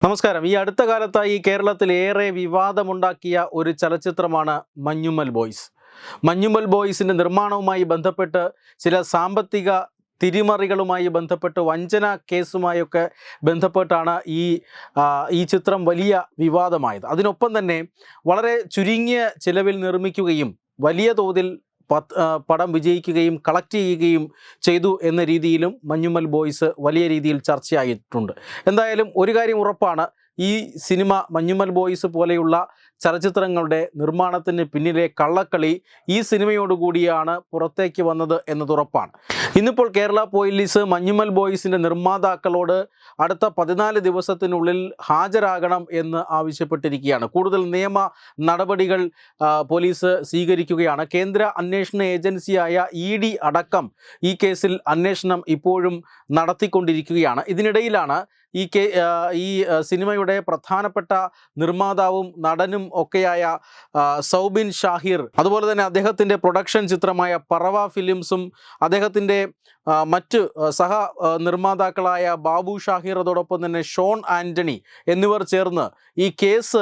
നമസ്കാരം. ഈ അടുത്ത കാലത്തായി കേരളത്തിൽ ഏറെ വിവാദമുണ്ടാക്കിയ ഒരു ചലച്ചിത്രമാണ് മഞ്ഞുമ്മൽ ബോയ്സ്. മഞ്ഞുമ്മൽ ബോയ്സിൻ്റെ നിർമ്മാണവുമായി ബന്ധപ്പെട്ട് ചില സാമ്പത്തിക തിരിമറികളുമായി ബന്ധപ്പെട്ട് വഞ്ചന കേസുമായൊക്കെ ബന്ധപ്പെട്ടാണ് ഈ ചിത്രം വലിയ വിവാദമായത്. അതിനൊപ്പം തന്നെ വളരെ ചുരുങ്ങിയ ചിലവിൽ നിർമ്മിക്കുകയും വലിയ തോതിൽ പടം വിജയിക്കുകയും കളക്ട് ചെയ്യുകയും ചെയ്തു എന്ന രീതിയിലും മഞ്ഞുമ്മൽ ബോയ്സ് വലിയ രീതിയിൽ ചർച്ചയായിട്ടുണ്ട്. എന്തായാലും ഒരു കാര്യം ഉറപ്പാണ്, ഈ സിനിമ മഞ്ഞുമ്മൽ ബോയ്സ് പോലെയുള്ള ചലച്ചിത്രങ്ങളുടെ നിർമ്മാണത്തിന് പിന്നിലെ കള്ളക്കളി ഈ സിനിമയോടുകൂടിയാണ് പുറത്തേക്ക് വന്നത് എന്നതുറപ്പാണ്. ഇന്നിപ്പോൾ കേരള പോലീസ് മഞ്ഞുമ്മൽ ബോയ്സിൻ്റെ നിർമ്മാതാക്കളോട് അടുത്ത 14 ദിവസത്തിനുള്ളിൽ ഹാജരാകണം എന്ന് ആവശ്യപ്പെട്ടിരിക്കുകയാണ്. കൂടുതൽ നിയമ നടപടികൾ പോലീസ് സ്വീകരിക്കുകയാണ്. കേന്ദ്ര അന്വേഷണ ഏജൻസിയായ ED അടക്കം ഈ കേസിൽ അന്വേഷണം ഇപ്പോഴും നടത്തിക്കൊണ്ടിരിക്കുകയാണ്. ഇതിനിടയിലാണ് ഈ സിനിമയുടെ പ്രധാനപ്പെട്ട നിർമ്മാതാവും നടനും ഒക്കെയായ സൗബിൻ ഷാഹിർ, അതുപോലെ തന്നെ അദ്ദേഹത്തിൻ്റെ പ്രൊഡക്ഷൻ ചിത്രമായ പറവ ഫിലിംസും അദ്ദേഹത്തിൻ്റെ മറ്റ് സഹ നിർമ്മാതാക്കളായ ബാബു ഷാഹിർ, അതോടൊപ്പം തന്നെ ഷോൺ ആൻ്റണി എന്നിവർ ചേർന്ന് ഈ കേസ്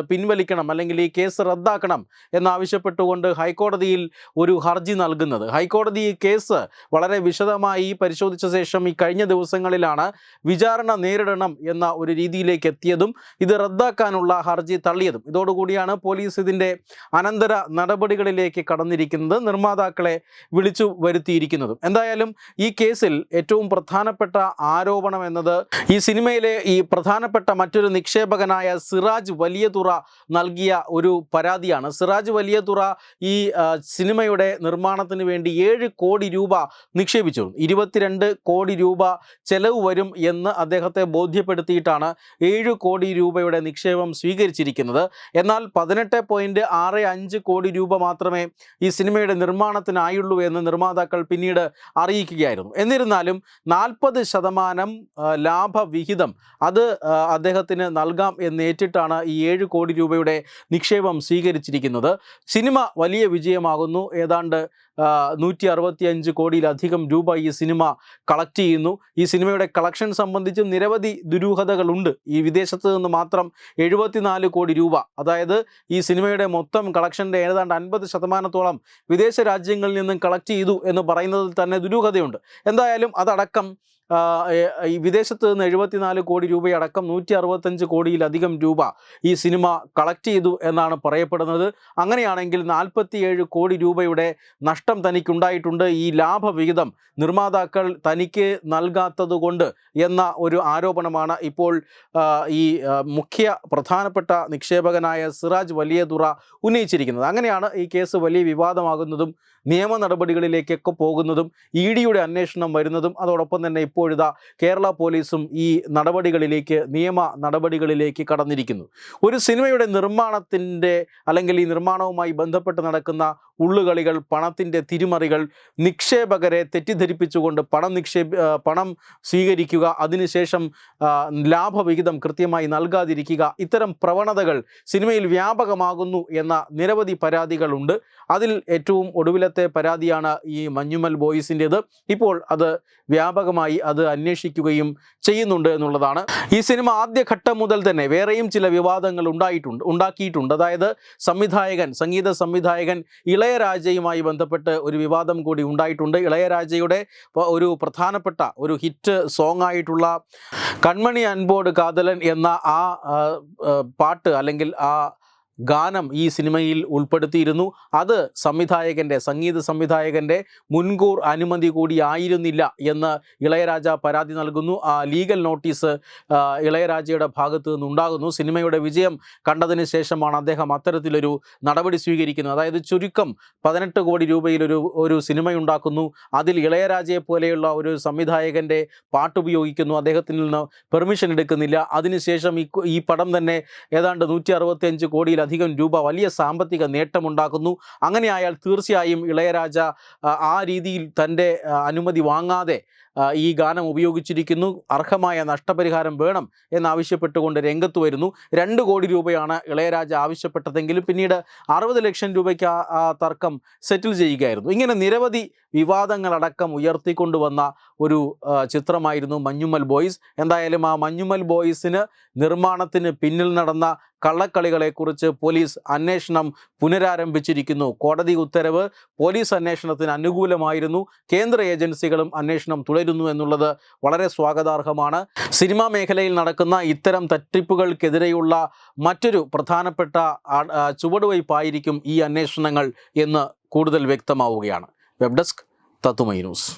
പിൻവലിക്കണം അല്ലെങ്കിൽ ഈ കേസ് റദ്ദാക്കണം എന്നാവശ്യപ്പെട്ടുകൊണ്ട് ഹൈക്കോടതിയിൽ ഒരു ഹർജി നൽകുന്നത്. ഹൈക്കോടതി ഈ കേസ് വളരെ വിശദമായി പരിശോധിച്ച ശേഷം ഈ കഴിഞ്ഞ ദിവസങ്ങളിലാണ് വിചാരണ നേരിടണം എന്ന ഒരു രീതിയിലേക്ക് എത്തിയതും ഇത് റദ്ദാക്കാനുള്ള ഹർജി തള്ളിയതും. ഇതോടുകൂടിയാണ് പോലീസ് ഇതിൻ്റെ അനന്തര നടപടികളിലേക്ക് കടന്നിരിക്കുന്നത്, നിർമ്മാതാക്കളെ വിളിച്ചു വരുത്തിയിരിക്കുന്നതും. എന്തായാലും ഈ കേസിൽ ഏറ്റവും പ്രധാനപ്പെട്ട ആരോപണം എന്നത് ഈ സിനിമയിലെ ഈ പ്രധാനപ്പെട്ട മറ്റൊരു നിക്ഷേപകനായ സിറാജ് വലിയതുറ നൽകിയ ഒരു പരാതിയാണ്. സിറാജ് വലിയതുറ ഈ സിനിമയുടെ നിർമ്മാണത്തിന് വേണ്ടി 7 കോടി രൂപ നിക്ഷേപിച്ചു. 22 കോടി രൂപ ചെലവ് വരും എന്ന് അദ്ദേഹത്തെ ബോധ്യപ്പെടുത്തിയിട്ടാണ് 7 കോടി രൂപയുടെ നിക്ഷേപം സ്വീകരിച്ചിരിക്കുന്നത്. എന്നാൽ 18.65 കോടി രൂപ മാത്രമേ ഈ സിനിമയുടെ നിർമ്മാണത്തിനായുള്ളൂ എന്ന് നിർമ്മാതാക്കൾ പിന്നീട് അറിയിക്കുകയായിരുന്നു. എന്നിരുന്നാലും 40% ലാഭവിഹിതം അത് അദ്ദേഹത്തിന് നൽകാം എന്നേറ്റിട്ടാണ് ഈ 7 കോടി രൂപയുടെ നിക്ഷേപം സ്വീകരിച്ചിരിക്കുന്നത്. സിനിമ വലിയ വിജയമാകുന്നു. ഏതാണ്ട് 165 കോടിയിലധികം രൂപ ഈ സിനിമ കളക്ട് ചെയ്യുന്നു. ഈ സിനിമയുടെ കളക്ഷൻ സംബന്ധിച്ചും നിരവധി ദുരൂഹതകളുണ്ട്. ഈ വിദേശത്ത് നിന്ന് മാത്രം 74 കോടി രൂപ, അതായത് ഈ സിനിമയുടെ മൊത്തം കളക്ഷൻ്റെ ഏതാണ്ട് 50%-ഓളം വിദേശ രാജ്യങ്ങളിൽ നിന്നും കളക്ട് ചെയ്തു എന്ന് പറയുന്നതിൽ തന്നെ ദുരൂഹതയുണ്ട്. എന്തായാലും അതടക്കം ഈ വിദേശത്ത് നിന്ന് 74 കോടി രൂപയടക്കം 165 കോടിയിലധികം രൂപ ഈ സിനിമ കളക്ട് ചെയ്തു എന്നാണ് പറയപ്പെടുന്നത്. അങ്ങനെയാണെങ്കിൽ 47 കോടി രൂപയുടെ നഷ്ടം തനിക്കുണ്ടായിട്ടുണ്ട്. ഈ ലാഭവിഹിതം നിർമ്മാതാക്കൾ തനിക്ക് നൽകാത്തത് കൊണ്ട് എന്ന ഒരു ആരോപണമാണ് ഇപ്പോൾ ഈ മുഖ്യ പ്രധാനപ്പെട്ട നിക്ഷേപകനായ സിറാജ് വലിയതുറ ഉന്നയിച്ചിരിക്കുന്നത്. അങ്ങനെയാണ് ഈ കേസ് വലിയ വിവാദമാകുന്നതും നിയമ നടപടികളിലേക്കൊക്കെ പോകുന്നതും EDയുടെ അന്വേഷണം വരുന്നതും. അതോടൊപ്പം തന്നെ ഇപ്പോഴിതാ കേരള പോലീസും ഈ നിയമ നടപടികളിലേക്ക് കടന്നിരിക്കുന്നു. ഒരു സിനിമയുടെ നിർമ്മാണത്തിൻ്റെ അല്ലെങ്കിൽ ഈ നിർമ്മാണവുമായി ബന്ധപ്പെട്ട് നടക്കുന്ന ഉള്ളുകളികൾ, പണത്തിൻ്റെ തിരിമറികൾ, നിക്ഷേപകരെ തെറ്റിദ്ധരിപ്പിച്ചുകൊണ്ട് പണം സ്വീകരിക്കുക, അതിനുശേഷം ലാഭവിഹിതം കൃത്യമായി നൽകാതിരിക്കുക, ഇത്തരം പ്രവണതകൾ സിനിമയിൽ വ്യാപകമാകുന്നു എന്ന നിരവധി പരാതികളുണ്ട്. അതിൽ ഏറ്റവും ഒടുവിലത്തെ പരാതിയാണ് ഈ മഞ്ഞുമ്മൽ ബോയ്സിൻ്റേത്. ഇപ്പോൾ അത് വ്യാപകമായി അത് അന്വേഷിക്കുകയും ചെയ്യുന്നുണ്ട് എന്നുള്ളതാണ്. ഈ സിനിമ ആദ്യഘട്ടം മുതൽ തന്നെ വേറെയും ചില വിവാദങ്ങൾ ഉണ്ടാക്കിയിട്ടുണ്ട്. അതായത് സംഗീത സംവിധായകൻ ഇളയരാജയുമായി ബന്ധപ്പെട്ട് ഒരു വിവാദം കൂടി ഉണ്ടായിട്ടുണ്ട്. ഇളയരാജയുടെ ഒരു പ്രധാനപ്പെട്ട ഒരു ഹിറ്റ് സോങ് ആയിട്ടുള്ള കൺമണി അൻപോട് കാതലൻ എന്ന ആ പാട്ട് അല്ലെങ്കിൽ ആ ഗാനം ഈ സിനിമയിൽ ഉൾപ്പെടുത്തിയിരുന്നു. അത് സംഗീത സംവിധായകൻ്റെ മുൻകൂർ അനുമതി കൂടി ആയിരുന്നില്ല എന്ന് ഇളയരാജ പരാതി നൽകുന്നു. ആ ലീഗൽ നോട്ടീസ് ഇളയരാജയുടെ ഭാഗത്ത് നിന്നുണ്ടാകുന്നു. സിനിമയുടെ വിജയം കണ്ടതിന് ശേഷമാണ് അദ്ദേഹം അത്തരത്തിലൊരു നടപടി സ്വീകരിക്കുന്നത്. അതായത് ചുരുക്കം 18 കോടി രൂപയിൽ ഒരു സിനിമയുണ്ടാക്കുന്നു. അതിൽ ഇളയരാജയെ പോലെയുള്ള ഒരു സംവിധായകൻ്റെ പാട്ടുപയോഗിക്കുന്നു. അദ്ദേഹത്തിൽ നിന്ന് പെർമിഷൻ എടുക്കുന്നില്ല. അതിനുശേഷം ഈ പടം തന്നെ ഏതാണ്ട് 165 കോടിയിലധികം രൂപ വലിയ സാമ്പത്തിക നേട്ടമുണ്ടാക്കുന്നു. അങ്ങനെയായാൽ തീർച്ചയായും ഇളയരാജ ആ രീതിയിൽ തൻ്റെ അനുമതി വാങ്ങാതെ ഈ ഗാനം ഉപയോഗിച്ചിരിക്കുന്നു, അർഹമായ നഷ്ടപരിഹാരം വേണം എന്നാവശ്യപ്പെട്ടുകൊണ്ട് രംഗത്ത് വരുന്നു. 2 കോടി രൂപയാണ് ഇളയരാജ ആവശ്യപ്പെട്ടതെങ്കിലും പിന്നീട് 60 ലക്ഷം രൂപയ്ക്ക് ആ തർക്കം സെറ്റിൽ ചെയ്യുകയായിരുന്നു. ഇങ്ങനെ നിരവധി വിവാദങ്ങളടക്കം ഉയർത്തിക്കൊണ്ടുവന്ന ഒരു ചിത്രമായിരുന്നു മഞ്ഞുമ്മൽ ബോയ്സ്. എന്തായാലും ആ മഞ്ഞുമ്മൽ ബോയ്സിന് നിർമ്മാണത്തിന് പിന്നിൽ നടന്ന കള്ളക്കളികളെക്കുറിച്ച് പോലീസ് അന്വേഷണം പുനരാരംഭിച്ചിരിക്കുന്നു. കോടതി ഉത്തരവ് പോലീസ് അന്വേഷണത്തിന് അനുകൂലമായിരുന്നു. കേന്ദ്ര ഏജൻസികളും അന്വേഷണം തുടരുന്നു എന്നുള്ളത് വളരെ സ്വാഗതാർഹമാണ്. സിനിമാ മേഖലയിൽ നടക്കുന്ന ഇത്തരം തട്ടിപ്പുകൾക്കെതിരെയുള്ള മറ്റൊരു പ്രധാനപ്പെട്ട ചുവടുവയ്പായിരിക്കും ഈ അന്വേഷണങ്ങൾ എന്ന് കൂടുതൽ വ്യക്തമാവുകയാണ്. വെബ് ഡെസ്ക് തത്തുമൈ ന്യൂസ്.